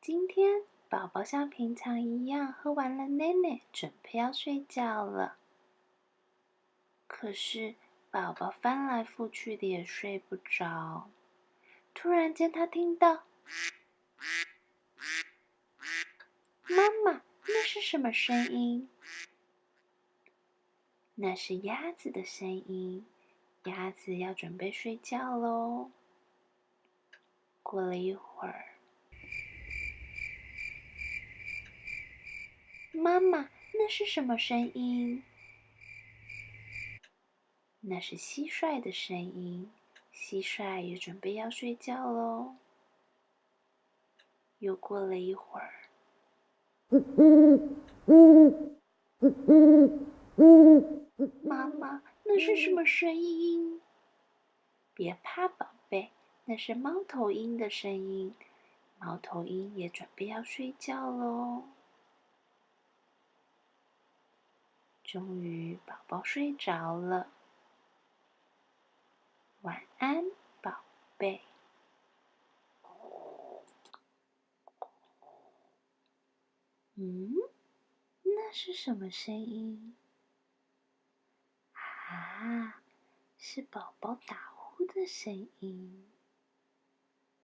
今天宝宝像平常一样喝完了奶奶，准备要睡觉了。可是宝宝翻来覆去的也睡不着。突然间，他听到：“妈妈，那是什么声音？”那是鸭子的声音。鸭子要准备睡觉喽。过了一会儿，妈妈，那是什么声音？那是蟋蟀的声音。蟋蟀也准备要睡觉喽。又过了一会儿，妈妈，那是什么声音？别怕，宝贝，那是猫头鹰的声音。猫头鹰也准备要睡觉喽。终于，宝宝睡着了。晚安，宝贝。那是什么声音？啊，是宝宝打呼的声音。